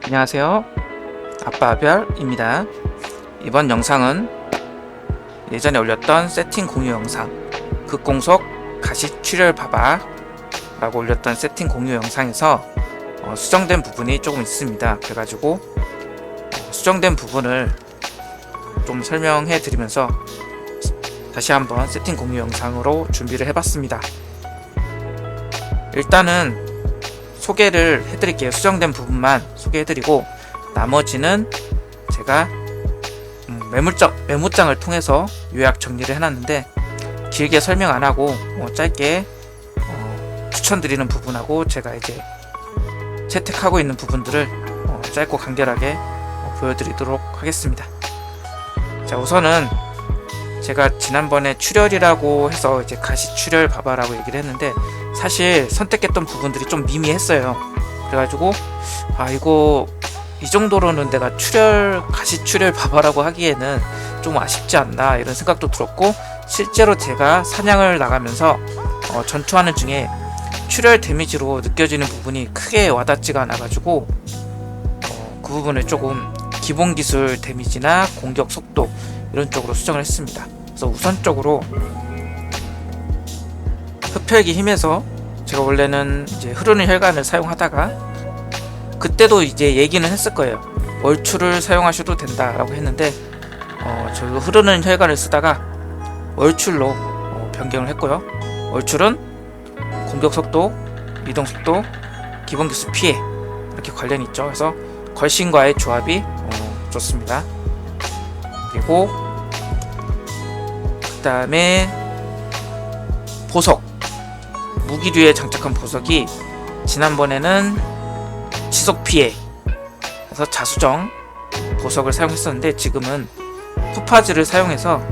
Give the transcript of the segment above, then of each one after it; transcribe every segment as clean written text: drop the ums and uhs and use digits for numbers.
안녕하세요. 아빠별입니다. 이번 영상은 예전에 올렸던 세팅 공유 영상 극공속 가시 출혈 봐봐 라고 올렸던 세팅 공유 영상에서 수정된 부분이 조금 있습니다. 그래가지고 수정된 부분을 좀 설명해 드리면서 다시 한번 세팅 공유 영상으로 준비를 해봤습니다. 일단은 소개를 해드릴게요. 수정된 부분만 소개해드리고 나머지는 제가 메모장을 통해서 요약 정리를 해놨는데 길게 설명 안하고 짧게 추천드리는 부분하고 제가 이제 채택하고 있는 부분들을 짧고 간결하게 보여드리도록 하겠습니다. 자, 우선은 제가 지난번에 출혈이라고 해서 이제 가시 출혈 봐봐라고 얘기를 했는데 사실 선택했던 부분들이 좀 미미했어요. 그래가지고 이거 이 정도로는 내가 가시 출혈 봐봐라고 하기에는 좀 아쉽지 않나 이런 생각도 들었고, 실제로 제가 사냥을 나가면서 전투하는 중에 출혈 데미지로 느껴지는 부분이 크게 와닿지가 않아가지고 그 부분을 조금 기본 기술 데미지나 공격 속도 이런 쪽으로 수정을 했습니다. 그래서 우선적으로 흡혈기 힘에서 제가 원래는 이제 흐르는 혈관을 사용하다가 그때도 이제 얘기는 했을 거예요. 월출을 사용하셔도 된다라고 했는데 저도 흐르는 혈관을 쓰다가 월출로 변경을 했고요. 월출은 공격 속도, 이동 속도, 기본 기술 피해 이렇게 관련이 있죠. 그래서 걸신과의 조합이 좋습니다. 그리고 그 다음에 보석, 무기류에 장착한 보석이 지난번에는 지속 피해 그래서 자수정 보석을 사용했었는데 지금은 토파즈를 사용해서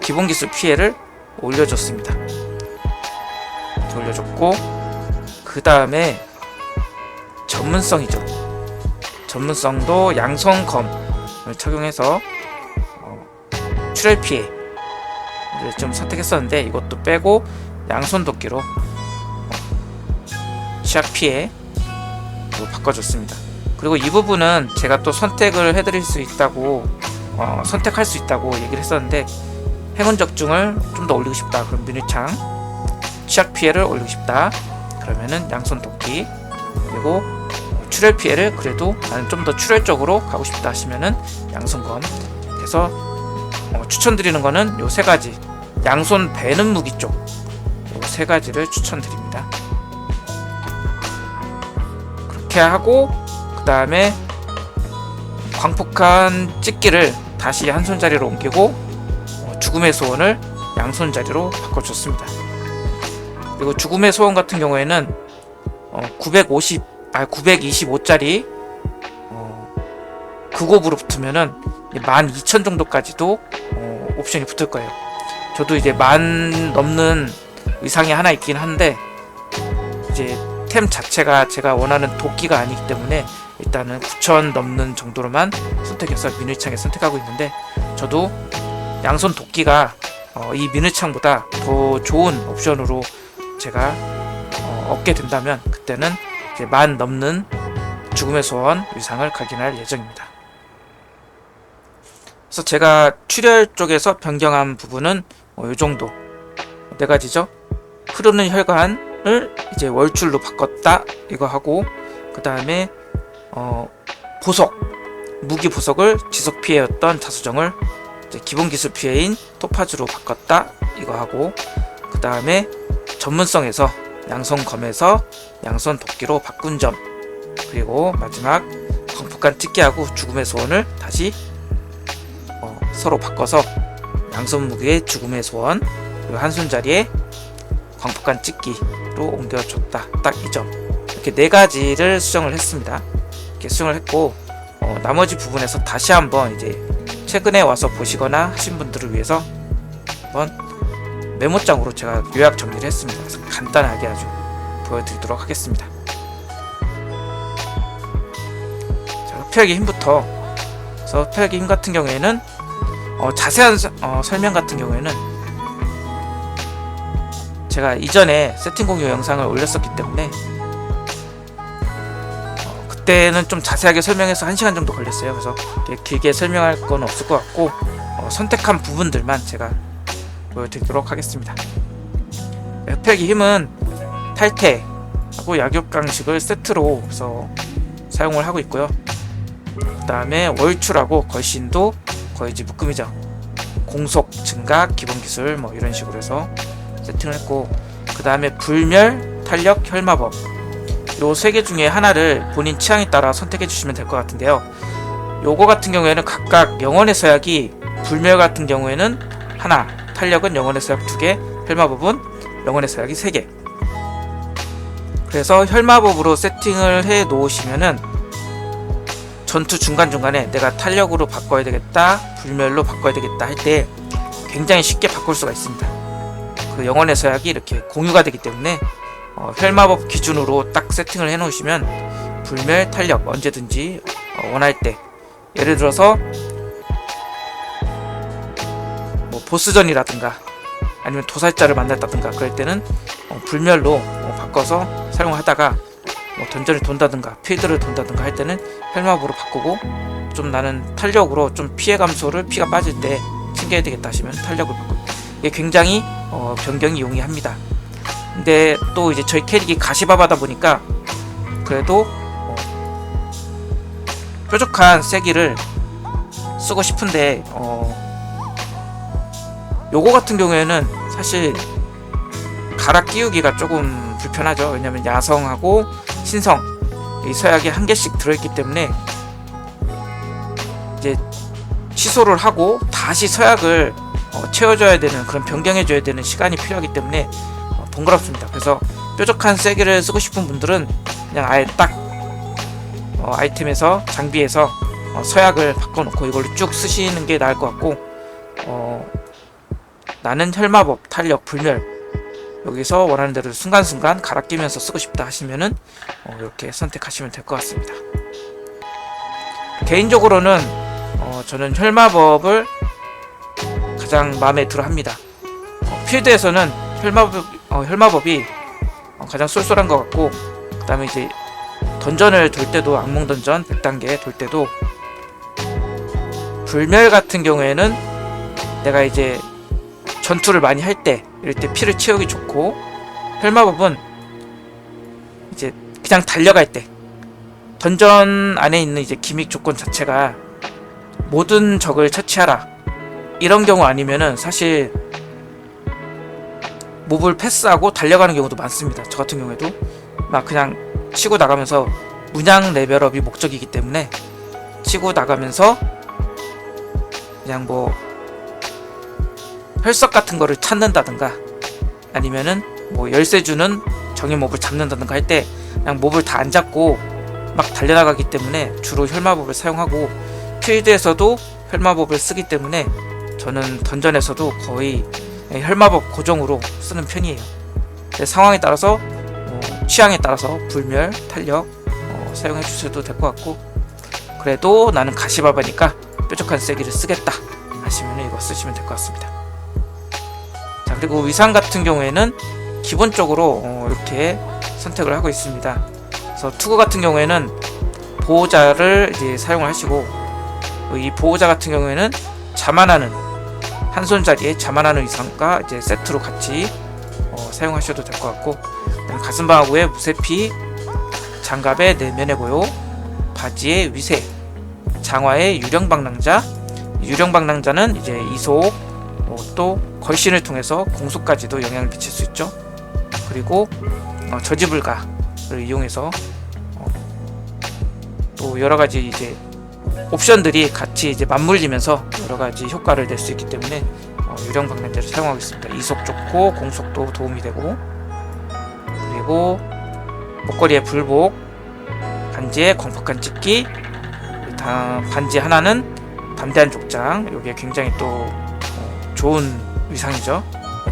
기본 기술 피해를 올려줬습니다. 올려줬고, 그 다음에 전문성이죠. 전문성도 양손검을 착용해서 출혈 피해를 좀 선택했었는데 이것도 빼고 양손 도끼로 시약 피해로 바꿔줬습니다. 그리고 이 부분은 제가 또 선택을 해드릴 수 있다고 선택할 수 있다고 얘기를 했었는데, 행운 적중을 좀 더 올리고 싶다 그럼 민유창, 취약 피해를 올리고 싶다 그러면은 양손 도끼, 그리고 출혈 피해를 그래도 나는 좀 더 출혈적으로 가고 싶다 하시면은 양손검. 그래서 추천드리는 거는 요 세 가지, 양손 베는 무기 쪽 요 세 가지를 추천드립니다. 그렇게 하고 그 다음에 광폭한 찍기를 다시 한 손자리로 옮기고 죽음의 소원을 양손자리로 바꿔줬습니다. 그리고 죽음의 소원 같은 경우에는 925짜리 극옵으로 붙으면은 12,000 정도까지도 옵션이 붙을 거예요. 저도 이제 10,000 넘는 의상이 하나 있긴 한데 이제 템 자체가 제가 원하는 도끼가 아니기 때문에 일단은 9,000 넘는 정도로만 선택해서 민의창에 선택하고 있는데, 저도 양손 도끼가 이 민의창보다 더 좋은 옵션으로 제가 얻게 된다면 그때는 이제 10,000 넘는 죽음의 소원 의상을 각인할 예정입니다. 그래서 제가 출혈 쪽에서 변경한 부분은 이 정도 4가지죠. 흐르는 혈관을 이제 월출로 바꿨다 이거 하고, 그 다음에 보석, 무기 보석을 지속 피해였던 자수정을 이제 기본 기술 피해인 토파즈로 바꿨다 이거 하고, 그 다음에 전문성에서 양손검에서 양손 도끼로 바꾼 점, 그리고 마지막 광폭한 찍기하고 죽음의 소원을 다시 서로 바꿔서 양손 무기의 죽음의 소원 그리고 한 손자리에 광폭한 찍기로 옮겨줬다. 딱 이 점. 이렇게 4가지를 수정을 했습니다. 이렇게 수정을 했고 나머지 부분에서 다시 한번 이제 최근에 와서 보시거나 하신 분들을 위해서 한번 메모장으로 제가 요약 정리를 했습니다. 그래서 간단하게 아주 보여드리도록 하겠습니다. 자, 흡혈기 힘부터. 그래서 흡혈기 힘 같은 경우에는 자세한 설명 같은 경우에는 제가 이전에 세팅 공유 영상을 올렸었기 때문에 그때는 좀 자세하게 설명해서 1시간 정도 걸렸어요. 그래서 길게 설명할 건 없을 것 같고 선택한 부분들만 제가 보여드리도록 하겠습니다. 흡혈기 힘은 탈퇴하고 약육강식을 세트로 해서 사용을 하고 있고요. 그 다음에 월출하고 걸신도 거의 이제 묶음이죠. 공속, 증각, 기본기술 뭐 이런 식으로 해서 세팅을 했고, 그 다음에 불멸, 탄력, 혈마법 요 3개 중에 하나를 본인 취향에 따라 선택해 주시면 될 것 같은데요. 요거 같은 경우에는 각각 영혼의 서약이, 불멸 같은 경우에는 하나, 탄력은 영혼의 서약 2개, 혈마법은 영혼의 서약이 3개. 그래서 혈마법으로 세팅을 해 놓으시면은 전투 중간중간에 내가 탄력으로 바꿔야 되겠다, 불멸로 바꿔야 되겠다 할 때 굉장히 쉽게 바꿀 수가 있습니다. 그 영혼의 서약이 이렇게 공유가 되기 때문에 혈마법 기준으로 딱 세팅을 해 놓으시면 불멸, 탄력 언제든지 원할 때, 예를 들어서 뭐 보스전이라든가 아니면 도살자를 만났다든가 그럴 때는 불멸로 바꿔서 사용하다가 던전을 돈다든가 필드를 돈다든가 할 때는 혈마법으로 바꾸고, 좀 나는 탄력으로 좀 피해 감소를, 피가 빠질 때 챙겨야 되겠다 하시면 탄력을 바꾸고, 이게 굉장히 변경이 용이합니다. 근데 또 이제 저희 캐릭이 가시바바다 보니까 그래도 뾰족한 세기를 쓰고 싶은데 요거 같은 경우에는 사실 갈아 끼우기가 조금 불편하죠. 왜냐면 야성하고 신성 이 서약이 한 개씩 들어있기 때문에 이제 취소를 하고 다시 서약을 채워줘야 되는, 그런 변경해줘야 되는 시간이 필요하기 때문에 번거롭습니다. 그래서 뾰족한 세기를 쓰고 싶은 분들은 그냥 아예 딱 아이템에서, 장비에서 서약을 바꿔놓고 이걸로 쭉 쓰시는 게 나을 것 같고, 나는 혈마법, 탄력, 불멸 여기서 원하는 대로 순간순간 갈아 끼면서 쓰고 싶다 하시면은 이렇게 선택하시면 될 것 같습니다. 개인적으로는 저는 혈마법을 가장 마음에 들어 합니다. 필드에서는 혈마법이 가장 쏠쏠한 것 같고, 그 다음에 이제 던전을 돌 때도, 악몽 던전 100단계 돌 때도 불멸 같은 경우에는 내가 이제 전투를 많이 할 때, 이럴 때 피를 채우기 좋고, 혈마법은 이제 그냥 달려갈 때, 던전 안에 있는 이제 기믹 조건 자체가 모든 적을 처치하라 이런 경우 아니면은 사실 몹을 패스하고 달려가는 경우도 많습니다. 저 같은 경우에도 막 그냥 치고 나가면서, 문양 레벨업이 목적이기 때문에 치고 나가면서 그냥 뭐 혈석 같은 거를 찾는다든가 아니면은 뭐 열쇠 주는 정의 몹을 잡는다든가 할 때 그냥 몹을 다 안 잡고 막 달려나가기 때문에 주로 혈마법을 사용하고, 필드에서도 혈마법을 쓰기 때문에 저는 던전에서도 거의 혈마법 고정으로 쓰는 편이에요. 상황에 따라서 취향에 따라서 불멸, 탄력 사용해 주셔도 될 것 같고, 그래도 나는 가시바바니까 뾰족한 세기를 쓰겠다 하시면 이거 쓰시면 될 것 같습니다. 자, 그리고 위상 같은 경우에는 기본적으로 이렇게 선택을 하고 있습니다. 그래서 투구 같은 경우에는 보호자를 이제 사용을 하시고, 이 보호자 같은 경우에는 자만하는, 한 손짜리에 자만하는 위상과 이제 세트로 같이 사용하셔도 될 것 같고, 가슴방어구에 무쇠피, 장갑에 내면의 고요, 바지에 위세, 장화에 유령방랑자. 유령방랑자는 이제 이속, 또 걸신을 통해서 공속까지도 영향을 미칠 수 있죠. 그리고 저지불가를 이용해서 또 여러가지 이제 옵션들이 같이 이제 맞물리면서 여러가지 효과를 낼 수 있기 때문에 유령방랑자를 사용하고 있습니다. 이속 좋고 공속도 도움이 되고, 그리고 목걸이에 불복, 반지에 광폭한 찍기, 반지 하나는 담대한 족장. 이게 굉장히 또 좋은 위상이죠.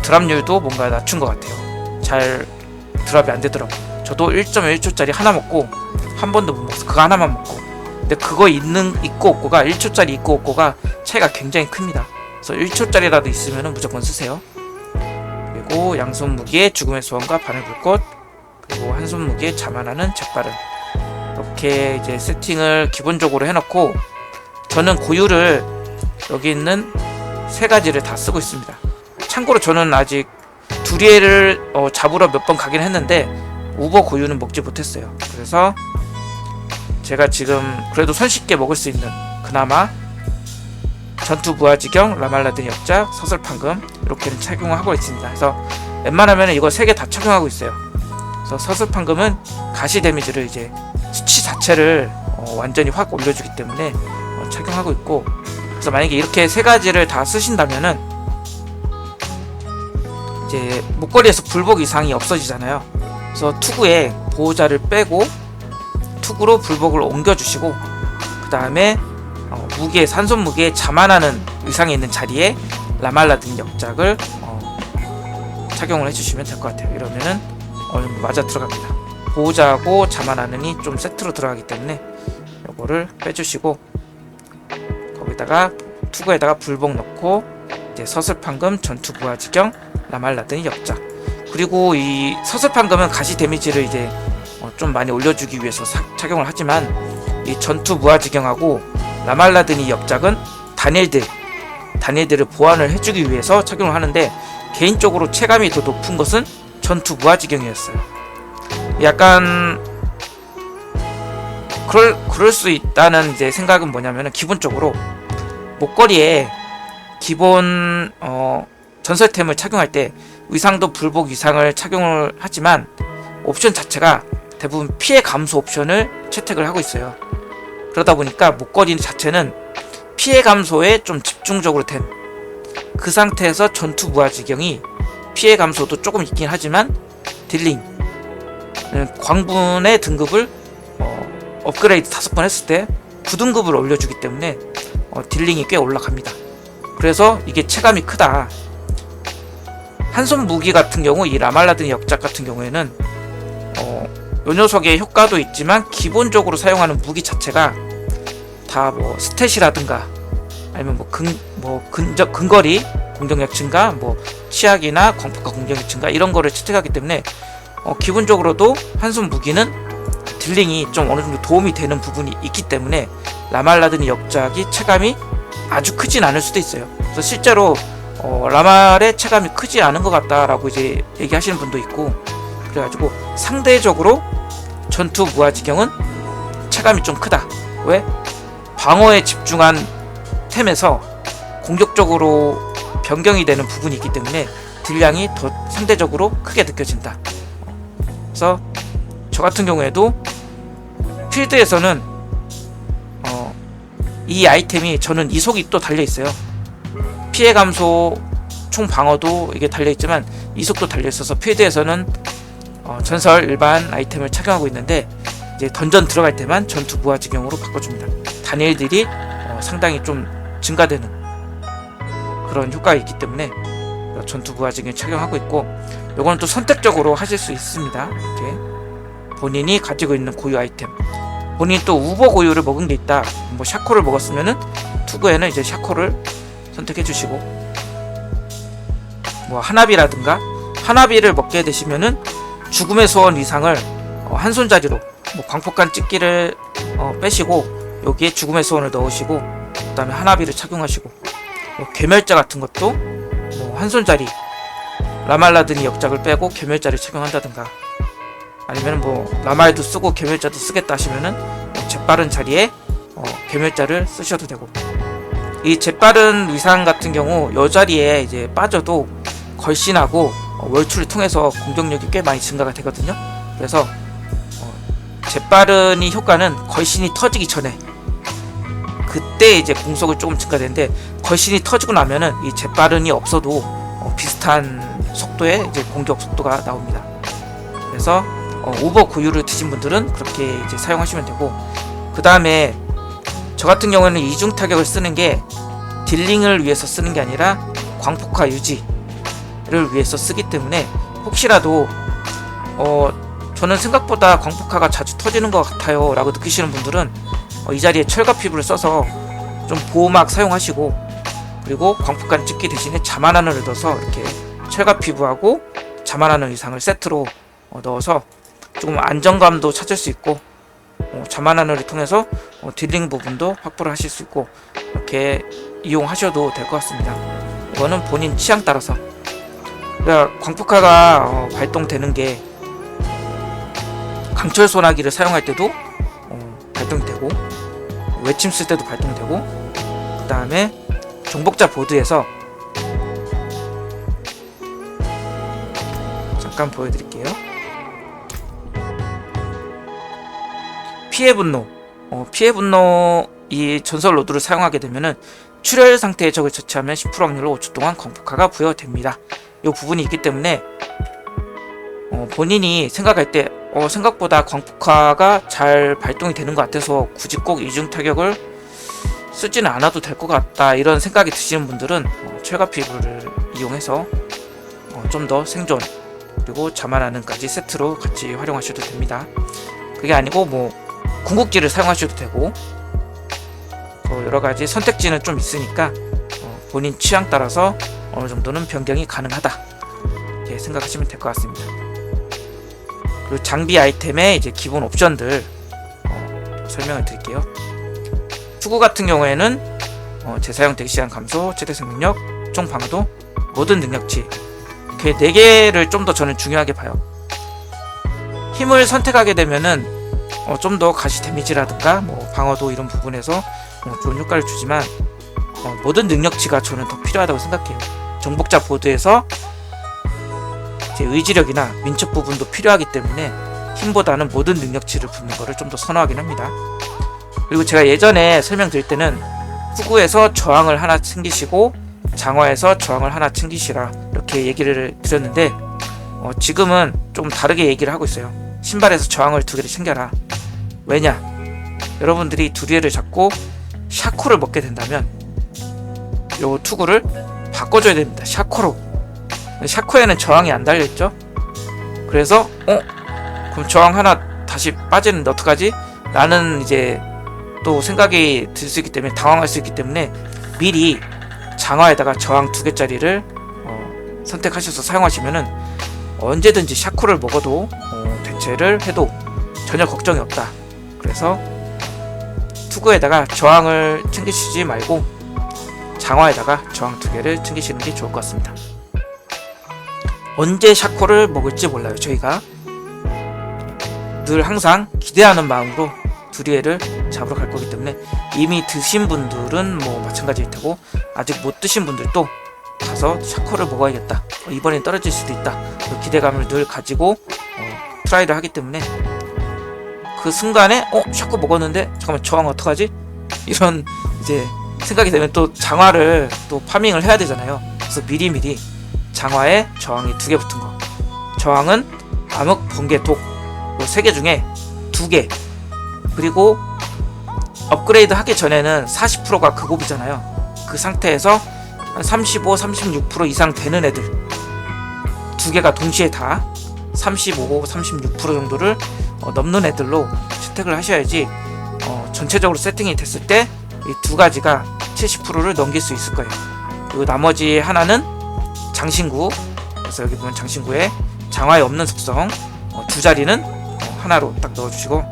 드랍률도 뭔가 낮춘 것 같아요. 잘 드랍이 안 되더라고. 저도 1.1초짜리 하나 먹고 한 번도 못 먹었어. 그거 하나만 먹고. 근데 그거 있고 없고가, 1초짜리 있고 없고가 차이가 굉장히 큽니다. 그래서 1초짜리라도 있으면 무조건 쓰세요. 그리고 양손 무기에 죽음의 소원과 바늘 불꽃, 그리고 한 손 무기에 자만하는 재빠름. 이렇게 이제 세팅을 기본적으로 해놓고 저는 고유를 여기 있는 세 가지를 다 쓰고 있습니다. 참고로 저는 아직 두리엘을 잡으러 몇 번 가긴 했는데 우버 고유는 먹지 못했어요. 그래서 제가 지금 그래도 손쉽게 먹을 수 있는 그나마 전투 부하지경, 라말라드니 역작, 서슬판금 이렇게는 착용을 하고 있습니다. 그래서 웬만하면 이거 3개 다 착용하고 있어요. 그래서 서슬판금은 가시 데미지를 이제 수치 자체를 완전히 확 올려주기 때문에 착용하고 있고, 그래서 만약에 이렇게 3가지를 다 쓰신다면은 이제 목걸이에서 불복 이상이 없어지잖아요. 그래서 투구에 보호자를 빼고 투구로 불복을 옮겨주시고, 그 다음에 무기에 산손 무기에 자만하는 의상이 있는 자리에 라말라드니 역작을 착용을 해주시면 될 것 같아요. 이러면은 어느 정도 맞아 들어갑니다. 보호자하고 자만하는이 좀 세트로 들어가기 때문에 요거를 빼주시고, 거기다가 투구에다가 불복 넣고 이제 서슬판금, 전투 부하지경, 라말라드니 역작. 그리고 이 서슬판금은 가시 데미지를 이제 좀 많이 올려주기 위해서 착용을 하지만, 이 전투 부하지경하고 라말라드니 역작은 다니엘들을 보완을 해주기 위해서 착용을 하는데, 개인적으로 체감이 더 높은 것은 전투 부하지경이었어요. 약간 그럴 수 있다는 이제 생각은 뭐냐면은, 기본적으로 목걸이에 기본 전설템을 착용할 때 의상도 불복 위상을 착용을 하지만 옵션 자체가 대부분 피해 감소 옵션을 채택을 하고 있어요. 그러다 보니까 목걸이 자체는 피해 감소에 좀 집중적으로 된 그 상태에서 전투 부하지경이 피해 감소도 조금 있긴 하지만 딜링, 광분의 등급을 업그레이드 5번 했을 때 9등급을 올려주기 때문에 딜링이 꽤 올라갑니다. 그래서 이게 체감이 크다. 한손 무기 같은 경우, 이 라말라드니 역작 같은 경우에는 요 녀석의 효과도 있지만 기본적으로 사용하는 무기 자체가 다 뭐 스탯이라든가 아니면 근거리 공격력 증가, 치약이나 광폭화 공격력 증가 이런 거를 채택하기 때문에 기본적으로도 한손 무기는 딜링이 좀 어느 정도 도움이 되는 부분이 있기 때문에 라말라드니 역작이 체감이 아주 크진 않을 수도 있어요. 그래서 실제로 라말의 체감이 크지 않은 것 같다라고 이제 얘기하시는 분도 있고, 그래가지고 상대적으로 전투 부하지경은 체감이 좀 크다. 왜? 방어에 집중한 템에서 공격적으로 변경이 되는 부분이 있기 때문에 딜량이 더 상대적으로 크게 느껴진다. 그래서 저 같은 경우에도 필드에서는 이 아이템이 저는 이속이 또 달려있어요. 피해 감소, 총 방어도 이게 달려있지만 이속도 달려있어서 필드에서는 전설 일반 아이템을 착용하고 있는데, 이제 던전 들어갈 때만 전투 부하지경으로 바꿔줍니다. 다니엘들이 상당히 좀 증가되는 그런 효과가 있기 때문에 전투 부하지경 착용하고 있고, 요거는 또 선택적으로 하실 수 있습니다. 이제 본인이 가지고 있는 고유 아이템, 본인이 또 우버 고유를 먹은 게 있다, 샤코를 먹었으면은 투구에는 이제 샤코를 선택해 주시고, 하나비라든가, 하나비를 먹게 되시면은 죽음의 소원 위상을 한 손자리로 광폭간 찍기를 빼시고 여기에 죽음의 소원을 넣으시고, 그 다음에 하나비를 착용하시고, 괴멸자 같은 것도 한 손자리 라말라드니 역작을 빼고 괴멸자를 착용한다든가, 아니면 라말도 쓰고 괴멸자도 쓰겠다 하시면은 재빠른 자리에 괴멸자를 쓰셔도 되고, 이 재빠른 위상 같은 경우 요 자리에 이제 빠져도 걸신하고 월출을 통해서 공격력이 꽤 많이 증가가 되거든요. 그래서 재빠른이 효과는 걸신이 터지기 전에, 그때 이제 공속이 조금 증가되는데, 걸신이 터지고 나면은 이 재빠른이 없어도 비슷한 속도의 이제 공격 속도가 나옵니다. 그래서 오버 고유를 드신 분들은 그렇게 이제 사용하시면 되고, 그 다음에 저 같은 경우에는 이중 타격을 쓰는 게 딜링을 위해서 쓰는 게 아니라 광폭화 유지를 위해서 쓰기 때문에, 혹시라도 저는 생각보다 광폭화가 자주 터지는 것 같아요 라고 느끼시는 분들은 이 자리에 철갑 피부를 써서 좀 보호막 사용하시고, 그리고 광폭간 찍기 대신에 자만하는을 넣어서 이렇게 철갑 피부하고 자만하는 의상을 세트로 넣어서 조금 안정감도 찾을 수 있고, 자만하늘을 통해서 딜링 부분도 확보를 하실 수 있고 이렇게 이용하셔도 될 것 같습니다. 이거는 본인 취향 따라서. 그러니까 광폭화가 발동되는 게 강철 소나기를 사용할 때도 발동되고 외침 쓸 때도 발동되고 그 다음에 정복자 보드에서 잠깐 보여드릴게요. 피해 분노 피해 분노 이 전설 로드를 사용하게 되면은 출혈 상태의 적을 처치하면 10% 확률로 5초 동안 광폭화가 부여됩니다. 이 부분이 있기 때문에 본인이 생각할 때 생각보다 광폭화가 잘 발동이 되는 것 같아서 굳이 꼭 이중 타격을 쓰지는 않아도 될 것 같다 이런 생각이 드시는 분들은 철갑 피부를 이용해서 좀 더 생존 그리고 자만하는까지 세트로 같이 활용하셔도 됩니다. 그게 아니고 뭐 궁극기를 사용하셔도 되고 여러가지 선택지는 좀 있으니까 본인 취향 따라서 어느 정도는 변경이 가능하다 이렇게 생각하시면 될 것 같습니다. 그리고 장비 아이템의 이제 기본 옵션들 설명을 드릴게요. 투구 같은 경우에는 재사용 대기시간 감소, 최대 생명력, 총 방어도, 모든 능력치 이렇게 4개를 좀 더 저는 중요하게 봐요. 힘을 선택하게 되면은 좀 더 가시 데미지라든가 뭐 방어도 이런 부분에서 좋은 효과를 주지만 모든 능력치가 저는 더 필요하다고 생각해요. 정복자 보드에서 제 의지력이나 민첩 부분도 필요하기 때문에 힘보다는 모든 능력치를 붙는 거를 좀 더 선호하긴 합니다. 그리고 제가 예전에 설명드릴 때는 후구에서 저항을 하나 챙기시고 장화에서 저항을 하나 챙기시라 이렇게 얘기를 드렸는데 지금은 좀 다르게 얘기를 하고 있어요. 신발에서 저항을 2개를 챙겨라. 왜냐? 여러분들이 두리에를 잡고 샤코를 먹게 된다면 요 투구를 바꿔줘야 됩니다. 샤코로. 샤코에는 저항이 안 달려있죠? 그래서 그럼 저항 하나 다시 빠지는데 어떡하지? 라는 이제 또 생각이 들 수 있기 때문에 당황할 수 있기 때문에 미리 장화에다가 저항 2개짜리를 선택하셔서 사용하시면은 언제든지 샤코를 먹어도 대체를 해도 전혀 걱정이 없다. 그래서 투구에다가 저항을 챙기시지 말고 장화에다가 저항 2개를 챙기시는 게 좋을 것 같습니다. 언제 샤코를 먹을지 몰라요. 저희가 늘 항상 기대하는 마음으로 두리에를 잡으러 갈 거기 때문에 이미 드신 분들은 뭐 마찬가지일 테고 아직 못 드신 분들도 가서 샤코를 먹어야겠다. 이번엔 떨어질 수도 있다. 그 기대감을 늘 가지고 트라이를 하기 때문에 그 순간에 샤코 먹었는데 잠깐만 저항 어떡하지? 이런 이제 생각이 되면 또 장화를 또 파밍을 해야 되잖아요. 그래서 미리미리 장화에 저항이 2개 붙은 거. 저항은 암흑, 번개, 독 3개 중에 2개. 그리고 업그레이드 하기 전에는 40%가 극옵이잖아요. 그 상태에서 한 35, 36% 이상 되는 애들 2개가 동시에 다 35, 36% 정도를 넘는 애들로 채택을 하셔야지 전체적으로 세팅이 됐을 때 이 2가지가 70%를 넘길 수 있을 거예요. 그리고 나머지 하나는 장신구. 그래서 여기 보면 장신구에 장화에 없는 속성 2자리는 하나로 딱 넣어주시고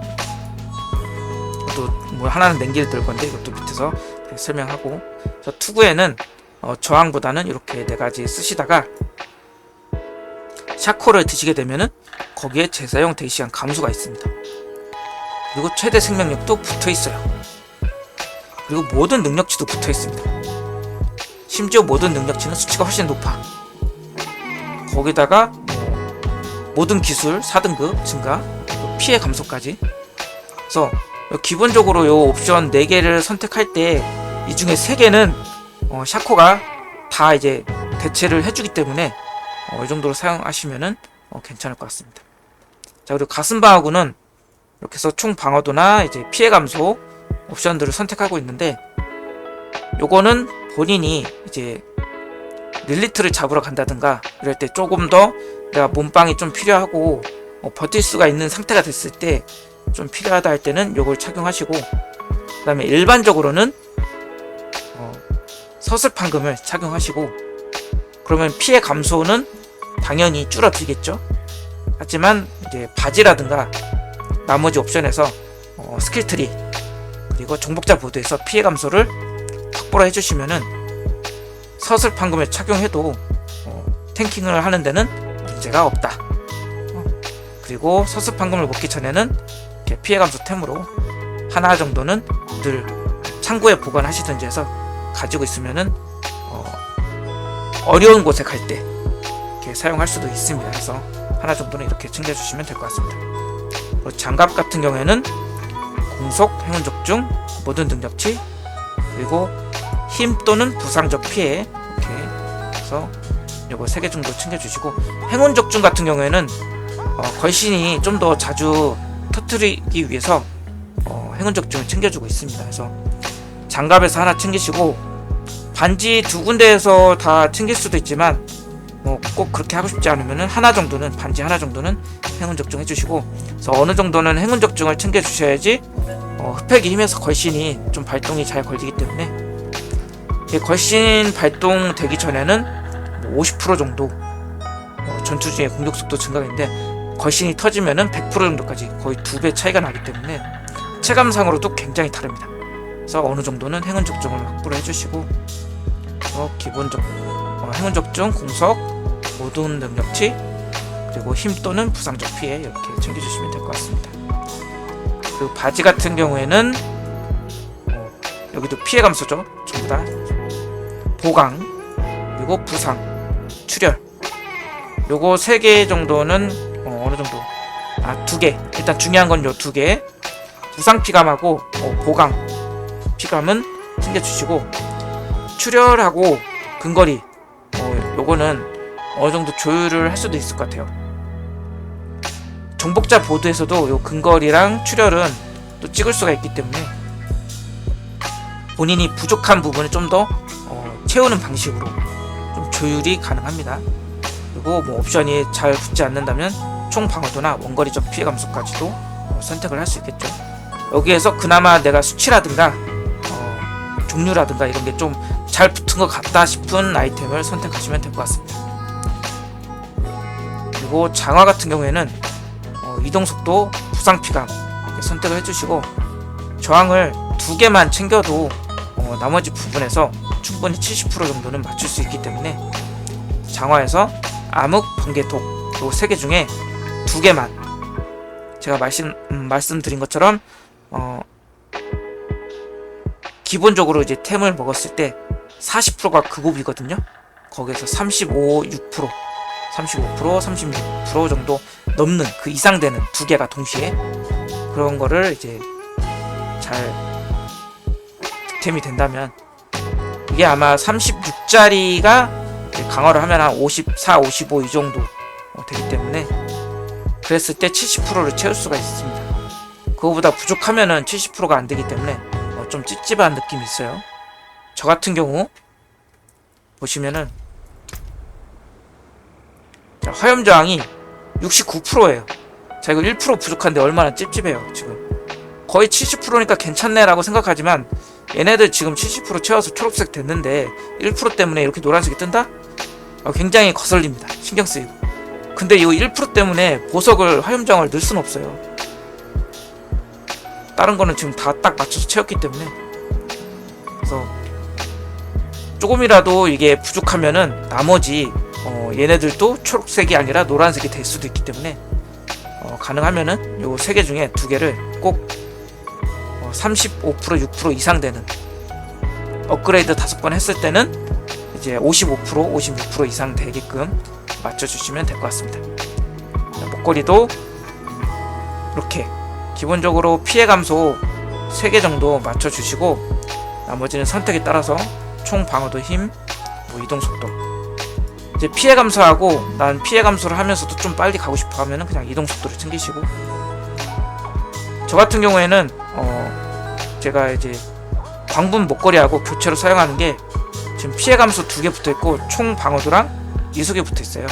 또 뭐 하나는 냉기를 들 건데 이것도 밑에서 설명하고. 그래서 투구에는 저항보다는 이렇게 4가지 쓰시다가 샤코를 드시게 되면은 거기에 재사용 대기시간 감소가 있습니다. 그리고 최대 생명력도 붙어 있어요. 그리고 모든 능력치도 붙어 있습니다. 심지어 모든 능력치는 수치가 훨씬 높아. 거기다가 모든 기술 4등급 증가, 피해 감소까지. 그래서 기본적으로 요 옵션 4개를 선택할 때 이 중에 3개는 샤코가 다 이제 대체를 해주기 때문에 이 정도로 사용하시면은 괜찮을 것 같습니다. 자, 그리고 가슴 방어구는 이렇게 해서 총 방어도나 이제 피해 감소 옵션들을 선택하고 있는데 요거는 본인이 이제 릴리트를 잡으러 간다든가 이럴 때 조금 더 내가 몸빵이 좀 필요하고 버틸 수가 있는 상태가 됐을 때 좀 필요하다 할 때는 요걸 착용하시고, 그 다음에 일반적으로는 서슬판금을 착용하시고, 그러면 피해 감소는 당연히 줄어들겠죠. 하지만 이제 바지라든가 나머지 옵션에서 스킬 트리 그리고 정복자 보드에서 피해 감소를 확보를 해주시면은 서슬 판금을 착용해도 탱킹을 하는 데는 문제가 없다. 그리고 서슬 판금을 먹기 전에는 이렇게 피해 감소템으로 하나 정도는 늘 창고에 보관하시든지 해서 가지고 있으면은 어려운 곳에 갈 때 이렇게 사용할 수도 있습니다. 그래서 하나 정도는 이렇게 챙겨주시면 될 것 같습니다. 그리고 장갑 같은 경우에는 공속, 행운 적중, 모든 능력치, 그리고 힘 또는 부상적 피해 이렇게 해서 요거 3개 정도 챙겨주시고, 행운 적중 같은 경우에는 걸신이 좀 더 자주 터뜨리기 위해서 행운 적중을 챙겨주고 있습니다. 그래서 장갑에서 하나 챙기시고, 반지 2군데에서 다 챙길 수도 있지만 꼭 그렇게 하고 싶지 않으면은 반지 하나 정도는 행운 적중 해주시고, 그래서 어느 정도는 행운 적중을 챙겨주셔야지 흡혈기 힘에서 걸신이 좀 발동이 잘 걸리기 때문에, 걸신 발동되기 전에는 50% 정도 전투 중에 공격 속도 증가가 있는데, 걸신이 터지면은 100% 정도까지 거의 2배 차이가 나기 때문에 체감상으로도 굉장히 다릅니다. 그래서 어느 정도는 행운 적중을 확보를 해주시고, 기본적 행운 적중, 공석, 모든 능력치, 그리고 힘 또는 부상적 피해 이렇게 챙겨주시면 될 것 같습니다. 그리고 바지 같은 경우에는 여기도 피해 감소죠. 전부 다 보강, 그리고 부상, 출혈, 요거 3개 정도는 어느 정도 2개, 일단 중요한 건 요 2개, 부상 피감하고 보강 피감은 챙겨주시고, 출혈하고 근거리 요거는 어느 정도 조율을 할 수도 있을 것 같아요. 정복자 보드에서도 요 근거리랑 출혈은 또 찍을 수가 있기 때문에 본인이 부족한 부분을 좀 더 채우는 방식으로 좀 조율이 가능합니다. 그리고 옵션이 잘 붙지 않는다면 총 방어도나 원거리적 피해 감소까지도 선택을 할 수 있겠죠. 여기에서 그나마 내가 수치라든가 종류라든가 이런 게 좀 잘 붙은 것 같다 싶은 아이템을 선택하시면 될 것 같습니다. 그리고 장화 같은 경우에는 이동속도, 부상피감 선택을 해주시고, 저항을 2개만 챙겨도 나머지 부분에서 충분히 70% 정도는 맞출 수 있기 때문에 장화에서 암흑, 번개독 요 3개 중에 2개만, 제가 말씀드린 것처럼 기본적으로 이제 템을 먹었을 때 40%가 극옵이거든요. 거기에서 35, 6%, 36% 정도 넘는 그 이상 되는 2개가 동시에 그런 거를 이제 잘 득템이 된다면, 이게 아마 36짜리가 강화를 하면 한 54, 55 이 정도 되기 때문에, 그랬을 때 70%를 채울 수가 있습니다. 그거보다 부족하면은 70%가 안 되기 때문에 좀 찝찝한 느낌이 있어요. 저 같은 경우 보시면은 화염저항이 69%예요. 자, 이거 1% 부족한데 얼마나 찝찝해요. 지금 거의 70%니까 괜찮네 라고 생각하지만, 얘네들 지금 70% 채워서 초록색 됐는데 1% 때문에 이렇게 노란색이 뜬다? 굉장히 거슬립니다. 신경 쓰이고. 근데 이 1% 때문에 보석을, 화염저항을 넣을 순 없어요. 다른 거는 지금 다 딱 맞춰서 채웠기 때문에. 그래서 조금이라도 이게 부족하면은 나머지 얘네들도 초록색이 아니라 노란색이 될 수도 있기 때문에 가능하면은 요 3개 중에 2개를 꼭 35%, 6% 이상 되는, 업그레이드 5번 했을 때는 이제 55%, 56% 이상 되게끔 맞춰주시면 될 것 같습니다. 목걸이도 이렇게 기본적으로 피해 감소 3개 정도 맞춰주시고, 나머지는 선택에 따라서 총 방어도, 힘, 이동 속도. 이제 피해 감소하고, 난 피해 감소를 하면서도 좀 빨리 가고 싶어 하면은 그냥 이동 속도를 챙기시고, 저 같은 경우에는 제가 이제 광분 목걸이하고 교체로 사용하는 게 지금 피해 감소 2개 붙어 있고 총 방어도랑 이속이 붙어 있어요.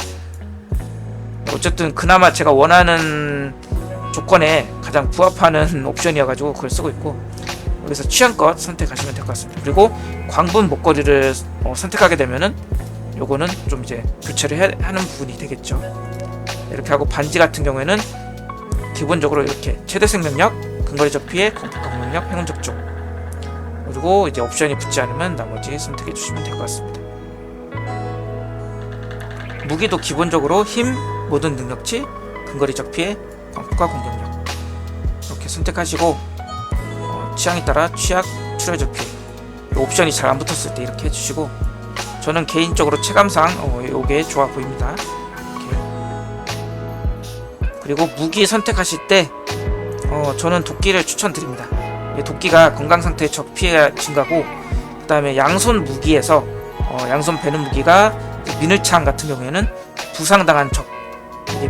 어쨌든 그나마 제가 원하는 조건에 가장 부합하는 옵션이어가지고 그걸 쓰고 있고, 여기서 취향껏 선택하시면 될 것 같습니다. 그리고 광분 목걸이를 선택하게 되면은 요거는 좀 이제 교체를 하는 부분이 되겠죠. 이렇게 하고, 반지 같은 경우에는 기본적으로 이렇게 최대 생명력, 근거리적 피해, 광폭과 공격력, 행운 적중, 그리고 이제 옵션이 붙지 않으면 나머지 선택해 주시면 될 것 같습니다. 무기도 기본적으로 힘, 모든 능력치, 근거리적 피해, 광폭과 공격력 이렇게 선택하시고 취향에 따라 취약, 출혈적 피해, 옵션이 잘 안 붙었을 때 이렇게 해주시고, 저는 개인적으로 체감상 요게 좋아 보입니다. 이렇게. 그리고 무기 선택하실 때 저는 도끼를 추천드립니다. 도끼가 건강상태의 적 피해 증가고, 그 다음에 양손 무기에서 양손 베는 무기가 미늘창 같은 경우에는 부상당한 적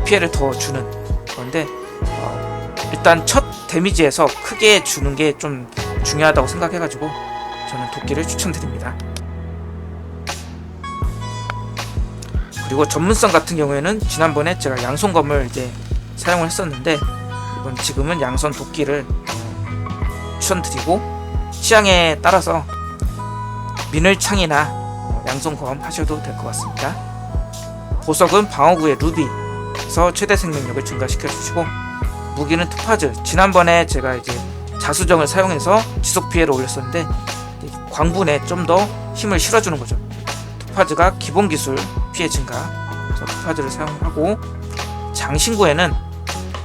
피해를 더 주는 건데, 일단 첫 데미지에서 크게 주는 게 좀 중요하다고 생각해가지고 저는 도끼를 추천드립니다. 그리고 전문성 같은 경우에는 지난번에 제가 양손검을 이제 사용을 했었는데, 지금은 양손 도끼를 추천드리고, 취향에 따라서 미늘창이나 양손검 하셔도 될 것 같습니다. 보석은 방어구의 루비에서 최대 생명력을 증가시켜 주시고, 무기는 투파즈, 지난번에 제가 이제 자수정을 사용해서 지속 피해를 올렸었는데 광분에 좀 더 힘을 실어주는 거죠. 투파즈가 기본 기술 피해 증가, 그래서 투파즈를 사용하고, 장신구에는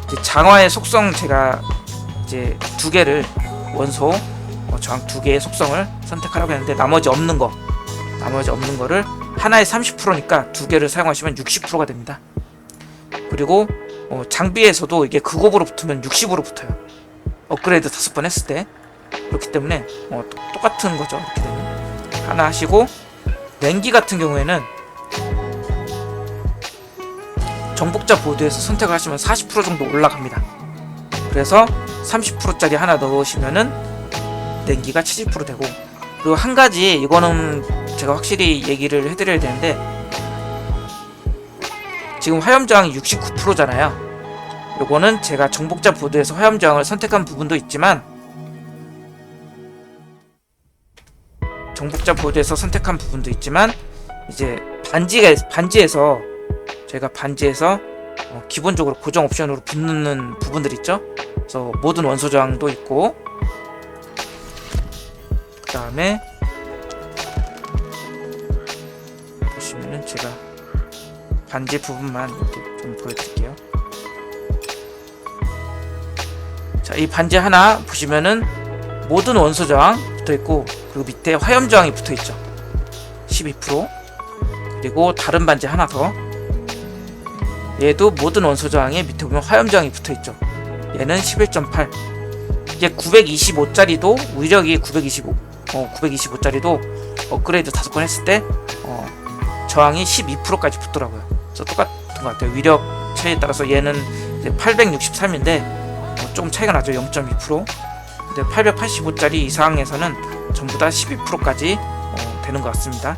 이제 장화의 속성 제가 이제 2개를 원소 저항 2개의 속성을 선택하라고 했는데, 나머지 없는 거를 하나에 30%니까 2개를 사용하시면 60%가 됩니다. 그리고 장비에서도 이게 극업으로 붙으면 60으로 붙어요. 업그레이드 5번 했을 때. 그렇기 때문에 똑같은 거죠. 이렇게 되면 하나 하시고, 냉기 같은 경우에는 정복자 보드에서 선택을 하시면 40% 정도 올라갑니다. 그래서 30%짜리 하나 넣으시면은 냉기가 70% 되고, 그리고 한 가지 이거는 제가 확실히 얘기를 해드려야 되는데, 지금 화염저항이 69%잖아요. 요거는 제가 정복자 보드에서 화염저항을 선택한 부분도 있지만, 이제 반지에서 저희가 반지에서 기본적으로 고정 옵션으로 붙는 부분들 있죠. 그래서 모든 원소 저항도 있고, 그 다음에 보시면은 제가 반지 부분만 이렇게 좀 보여드릴게요. 자, 이 반지 하나 보시면은 모든 원소 저항 붙어있고, 그리고 밑에 화염 저항이 붙어있죠. 12%. 그리고 다른 반지 하나 더, 얘도 모든 원소 저항에 밑에 보면 화염 저항이 붙어있죠. 얘는 11.8. 이게 925짜리도 위력이 925짜리도 업그레이드 5번 했을 때 저항이 12%까지 붙더라고요. 그래서 똑같은 것 같아요. 위력 차이에 따라서 얘는 이제 863인데 조금 차이가 나죠. 0.2%. 근데 885짜리 이상에서는 전부 다 12%까지 되는 것 같습니다.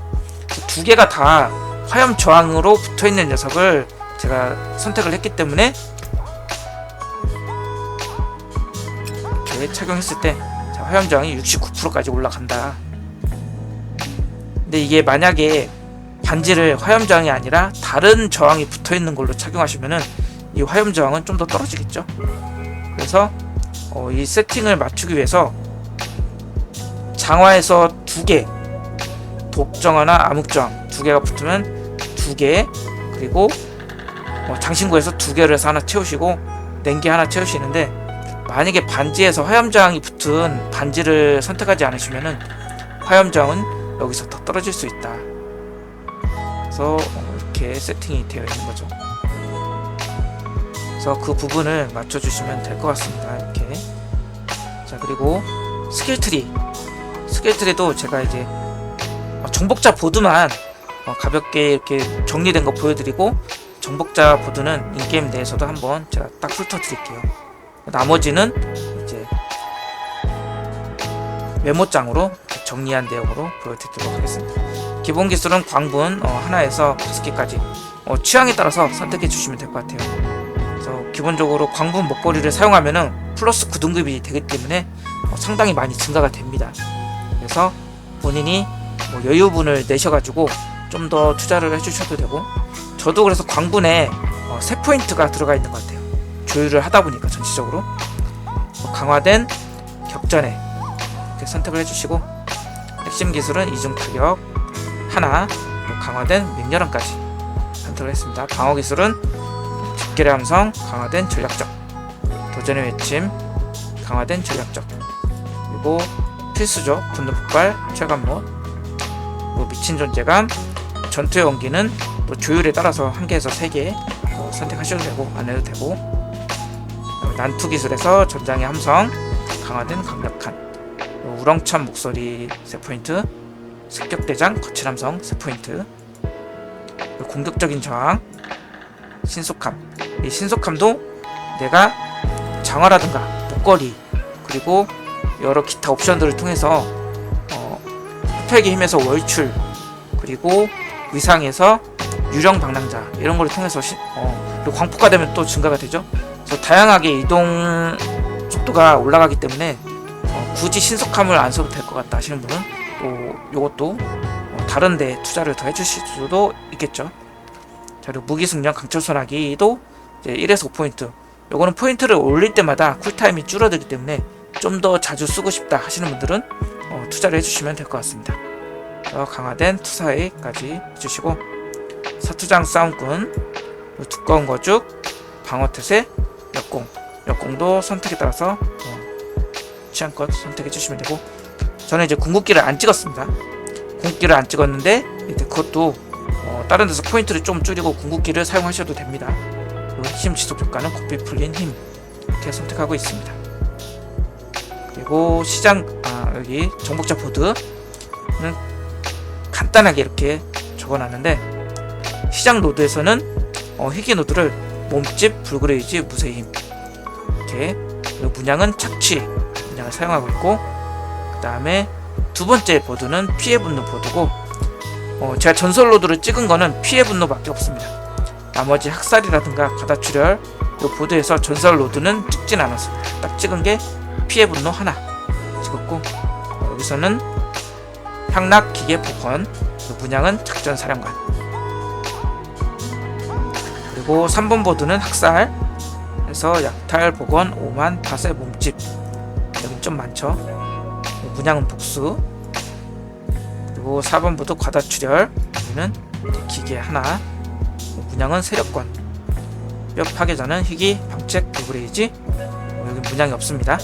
2개가 다 화염 저항으로 붙어있는 녀석을 제가 선택을 했기 때문에 이렇게 착용했을 때 화염 저항이 69%까지 올라간다. 근데 이게 만약에 반지를 화염 저항이 아니라 다른 저항이 붙어있는 걸로 착용하시면은 이 화염 저항은 좀 더 떨어지겠죠. 그래서 이 세팅을 맞추기 위해서 장화에서 2개, 독정화나 암흑저항 2개가 붙으면 2개, 그리고 장신구에서 2개를 해서 하나 채우시고 냉기 하나 채우시는데, 만약에 반지에서 화염저항이 붙은 반지를 선택하지 않으시면은 화염저항은 여기서 더 떨어질 수 있다. 그래서 이렇게 세팅이 되어 있는 거죠. 그래서 그 부분을 맞춰주시면 될 것 같습니다. 이렇게. 자, 그리고 스킬트리도 제가 이제 정복자 보드만 가볍게 이렇게 정리된 거 보여드리고, 정복자 보드는 인게임 내에서도 한번 제가 딱 훑어드릴게요. 나머지는 이제 메모장으로 정리한 내용으로 보여드리도록 하겠습니다. 기본 기술은 광분 하나에서 5개까지 취향에 따라서 선택해 주시면 될 것 같아요. 그래서 기본적으로 광분 먹거리를 사용하면은 플러스 9등급이 되기 때문에 상당히 많이 증가가 됩니다. 그래서 본인이 여유분을 내셔가지고 좀 더 투자를 해주셔도 되고, 저도 그래서 광분에 3포인트가 들어가 있는 것 같아요. 조율을 하다 보니까 전체적으로 강화된 격전에 이렇게 선택을 해주시고, 핵심 기술은 이중 타격 하나, 강화된 맹렬함까지 선택을 했습니다. 방어 기술은 집결의 함성, 강화된 전략적, 도전의 외침, 강화된 전략적, 그리고 필수죠, 분노 폭발, 최강mod, 그리고 미친 존재감, 전투의 온기는 또 조율에 따라서 1개에서 3개 선택하셔도 되고 안 해도 되고, 난투 기술에서 전장의 함성, 강화된 강력한, 우렁찬 목소리 3포인트, 습격대장 거친 함성 3포인트, 공격적인 저항, 신속함. 이 신속함도 내가 장화라든가 목걸이 그리고 여러 기타 옵션들을 통해서 흡혈기 힘에서 월출, 그리고 위상에서 유령 방랑자 이런 거를 통해서 그리고 광폭화 되면 또 증가가 되죠. 그래서 다양하게 이동 속도가 올라가기 때문에 굳이 신속함을 안 써도 될 것 같다 하시는 분은 또 요것도 다른 데 투자를 더 해주실 수도 있겠죠. 자, 그리고 무기승령 강철 소나기도 이제 1에서 5포인트, 요거는 포인트를 올릴 때마다 쿨타임이 줄어들기 때문에 좀 더 자주 쓰고 싶다 하시는 분들은 투자를 해주시면 될 것 같습니다. 강화된 투사회까지 해주시고, 사투장 싸움꾼, 두꺼운 거죽, 방어태세, 역공도 선택에 따라서 취향껏 선택해 주시면 되고, 저는 이제 궁극기를 안 찍었습니다. 궁극기를 안 찍었는데 이제 그것도 다른 데서 포인트를 좀 줄이고 궁극기를 사용하셔도 됩니다. 그리고 핵심 지속 효과는 고삐 풀린 힘 이렇게 선택하고 있습니다. 그리고 시장 여기 정복자 보드는 간단하게 이렇게 적어놨는데, 시장 노드에서는 희귀 노드를 몸집, 불그레이지, 무쇠 힘 이렇게, 그리고 문양은 착취 문양을 사용하고 있고, 그 다음에 두 번째 보드는 피해 분노 보드고, 제가 전설 로드를 찍은 거는 피해 분노밖에 없습니다. 나머지 학살이라든가 가다출혈 이 보드에서 전설 로드는 찍진 않았습니다. 딱 찍은 게 피해 분노 하나 찍었고, 여기서는 향락 기계 복원, 문양은 작전 사령관, 그리고 3번 보드는 학살 그래서 약탈 복원 5만 닷의 몸집, 여긴 좀 많죠. 문양은 복수, 그리고 4번 보드 과다출혈, 여기는 기계 하나, 문양은 세력권, 뼈 파괴자는 희귀 방책 불그레이지, 여기 문양이 없습니다.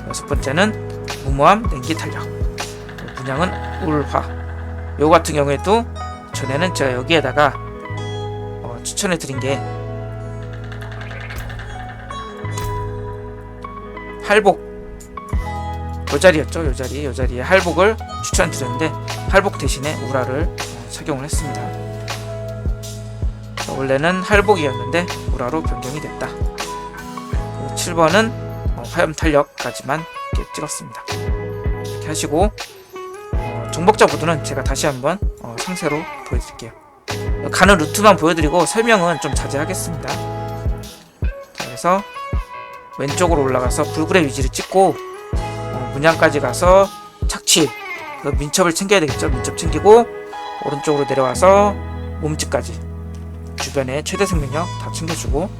6번째는 무모함 냉기 탄력, 문양은 울화. 요거 같은 경우에도 전에는 제가 여기에다가 추천해 드린 게 할복, 요 자리에 할복을 추천해 드렸는데, 할복 대신에 우라를 착용을 했습니다. 원래는 할복이었는데 우라로 변경이 됐다. 7번은 화염 탄력까지만 이렇게 찍었습니다. 이렇게 하시고, 정복자 보드는 제가 다시 한번 상세로 보여드릴게요. 가는 루트만 보여드리고 설명은 좀 자제하겠습니다. 그래서 왼쪽으로 올라가서 불굴의 위지를 찍고, 문양까지 가서 착취, 민첩을 챙겨야 되겠죠. 민첩 챙기고, 오른쪽으로 내려와서 몸집까지 주변에 최대 생명력 다 챙겨주고,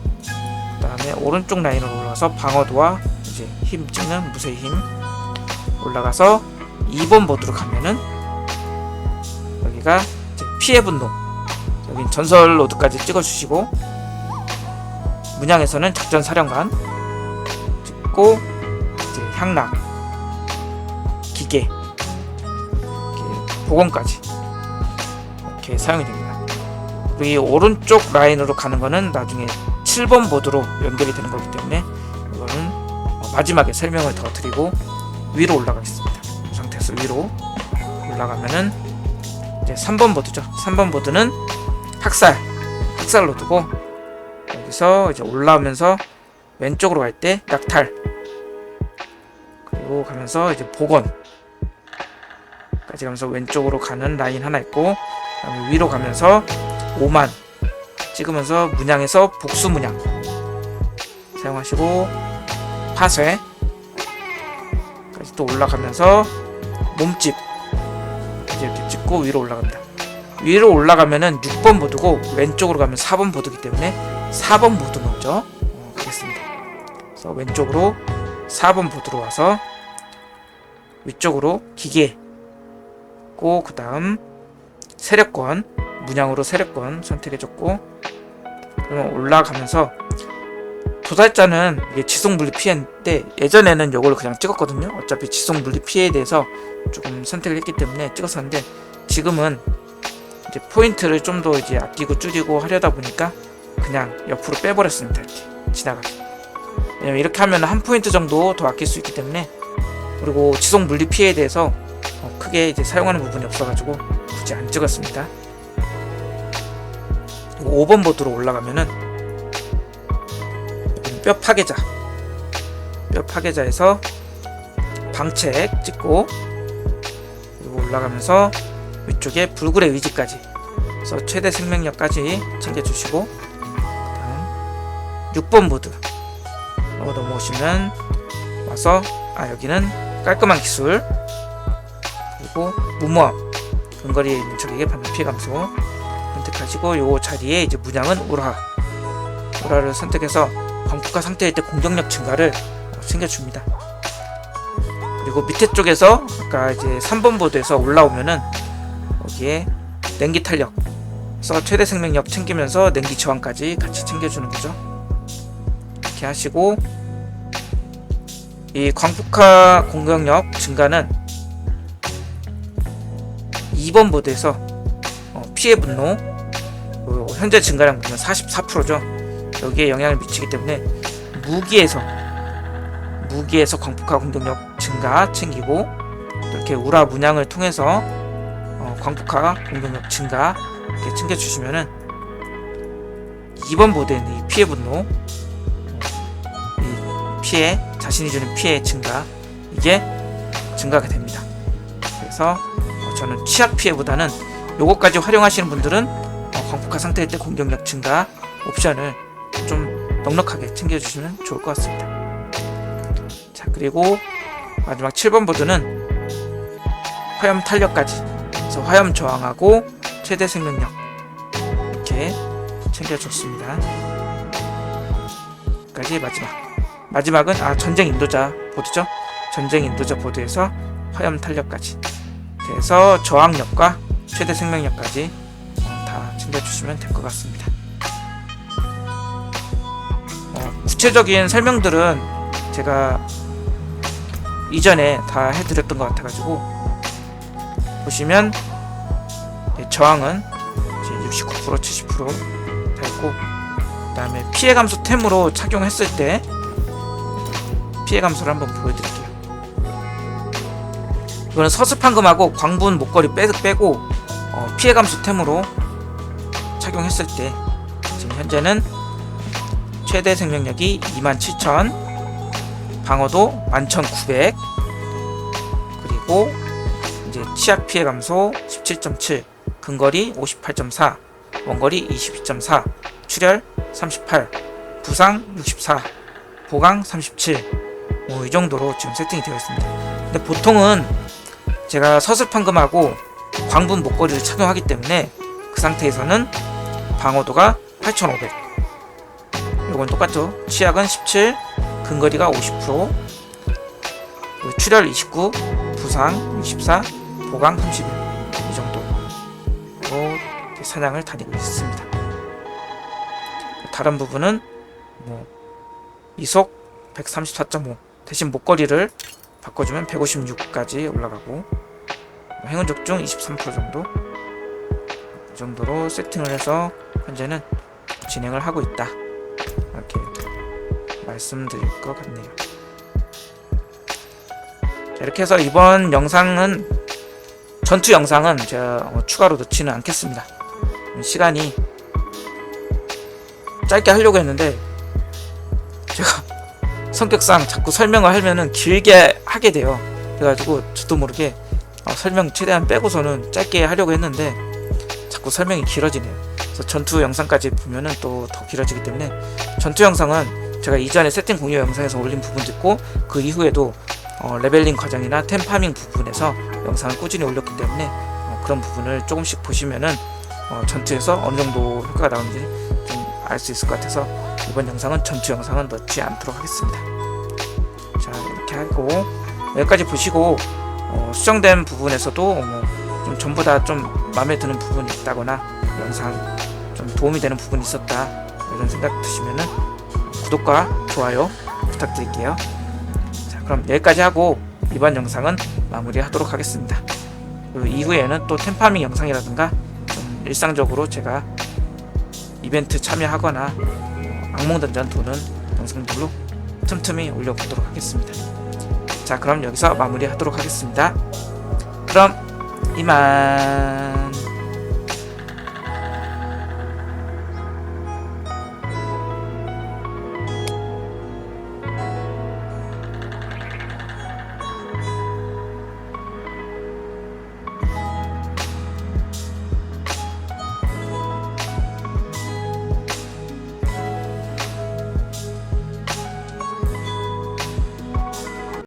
그 다음에 오른쪽 라인으로 올라가서 방어도와 이제 힘 찍는 무쇠 힘 올라가서 2번 보드로 가면은 여기가 이제 피해 분노, 여긴 전설 로드까지 찍어주시고, 문양에서는 작전 사령관 찍고, 이제 향락 기계 이렇게 복원까지 이렇게 사용이 됩니다. 그리고 이 오른쪽 라인으로 가는 거는 나중에 7번 보드로 연결이 되는 거기 때문에 이거는 마지막에 설명을 더 드리고 위로 올라가겠습니다. 이 상태에서 위로 올라가면은 이제 3번 보드죠. 3번 보드는 학살 로드고, 여기서 이제 올라오면서 왼쪽으로 갈 때 약탈, 그리고 가면서 이제 복원까지 가면서 왼쪽으로 가는 라인 하나 있고, 그다음에 위로 가면서 5만 찍으면서 문양에서 복수 문양 사용하시고, 파쇄까지 또 올라가면서 몸집 이제 이렇게 찍고 위로 올라갑니다. 위로 올라가면은 6번 보드고 왼쪽으로 가면 4번 보드기 때문에 4번 보드 먼저 그래서 왼쪽으로 4번 보드로 와서 위쪽으로 기계 고 그 다음 세력권 문양으로 세력권 선택해줬고, 그러면 올라가면서 도달자는 이게 지속 물리 피해인데 예전에는 이걸 그냥 찍었거든요. 어차피 지속 물리 피해에 대해서 조금 선택을 했기 때문에 찍었었는데, 지금은 이제 포인트를 좀 더 이제 아끼고 줄이고 하려다 보니까 그냥 옆으로 빼버렸습니다. 이렇게 지나가게. 왜냐면 이렇게 하면 한 포인트 정도 더 아낄 수 있기 때문에, 그리고 지속 물리 피해에 대해서 크게 이제 사용하는 부분이 없어가지고 굳이 안 찍었습니다. 그리고 5번 보드로 올라가면은 뼈 파괴자에서 방책 찍고, 그리고 올라가면서 위쪽에 불굴의 의지까지, 그래서 최대 생명력까지 챙겨주시고, 다음 6번 보드 넘어오시면 와서 여기는 깔끔한 기술, 그리고 무모함, 근거리에 있는 적에게 받는 피해 감소 선택하시고, 요 자리에 이제 문양은 우라를 선택해서 광폭화 상태일 때 공격력 증가를 챙겨줍니다. 그리고 밑에 쪽에서 아까 이제 3번 보드에서 올라오면은 여기에 냉기 탄력, 그래서 최대 생명력 챙기면서 냉기 저항까지 같이 챙겨주는 거죠. 이렇게 하시고, 이 광폭화 공격력 증가는 2번 보드에서 피해 분노 현재 증가량 보면 44%죠. 여기에 영향을 미치기 때문에 무기에서 광폭화 공격력 증가 챙기고, 이렇게 우라 문양을 통해서 광폭화 공격력 증가 이렇게 챙겨주시면은 2번 보드에 있는 이 피해 분노, 이 피해, 자신이 주는 피해 증가, 이게 증가가 됩니다. 그래서 저는 취약 피해보다는 요거까지 활용하시는 분들은 광폭화 상태일 때 공격력 증가 옵션을 좀 넉넉하게 챙겨주시면 좋을 것 같습니다. 자, 그리고 마지막 7번 보드는 화염 탄력까지, 그래서 화염 저항하고 최대 생명력 이렇게 챙겨줬습니다. 여기까지 마지막은 전쟁 인도자 보드죠. 전쟁 인도자 보드에서 화염 탄력까지, 그래서 저항력과 최대 생명력까지 다 챙겨주시면 될 것 같습니다. 구체적인 설명들은 제가 이전에 다 해드렸던 것 같아가지고, 보시면 저항은 이제 69%, 70% 됐고, 그 다음에 피해 감소템으로 착용했을 때 피해 감소를 한번 보여드릴게요. 이거는 서습환금하고 광분 목걸이 빼고 피해 감소템으로 착용했을 때 지금 현재는 최대 생명력이 27,000, 방어도 11,900, 그리고 이제 치약 피해 감소 17.7, 근거리 58.4, 원거리 22.4, 출혈 38, 부상 64, 보강 37, 이 정도로 지금 세팅이 되어 있습니다. 근데 보통은 제가 서슬판금하고 광분 목걸이를 착용하기 때문에 그 상태에서는 방어도가 8500, 요건 똑같죠. 치약은 17, 근거리가 50%, 출혈 29, 부상 64, 보강 31, 이 정도로 사냥을 다니고 있습니다. 다른 부분은 이속 134.5, 대신 목걸이를 바꿔주면 156까지 올라가고, 행운 적중 23% 정도, 이 정도로 세팅을 해서 현재는 진행을 하고 있다, 이렇게 말씀드릴 것 같네요. 자, 이렇게 해서 이번 영상은, 전투 영상은 제가 추가로 넣지는 않겠습니다. 시간이 짧게 하려고 했는데 제가 성격상 자꾸 설명을 하면은 길게 하게 돼요. 그래가지고 저도 모르게 설명 최대한 빼고서는 짧게 하려고 했는데 자꾸 설명이 길어지네요. 그래서 전투 영상까지 보면은 또 더 길어지기 때문에, 전투 영상은 제가 이전에 세팅 공유 영상에서 올린 부분도 있고, 그 이후에도 레벨링 과정이나 템 파밍 부분에서 영상을 꾸준히 올렸기 때문에 그런 부분을 조금씩 보시면은 전투에서 어느 정도 효과가 나오는지 좀 알 수 있을 것 같아서 이번 영상은 전투 영상은 넣지 않도록 하겠습니다. 이렇게 하고 여기까지 보시고 수정된 부분에서도 좀 전부 다 좀 마음에 드는 부분이 있다거나 영상 좀 도움이 되는 부분이 있었다 이런 생각 드시면은 구독과 좋아요 부탁드릴게요. 자, 그럼 여기까지 하고 이번 영상은 마무리하도록 하겠습니다. 그리고 이후에는 또 템파밍 영상이라든가 좀 일상적으로 제가 이벤트 참여하거나 악몽던전 도는 영상들로 틈틈이 올려보도록 하겠습니다. 자, 그럼 여기서 마무리하도록 하겠습니다. 그럼 이만.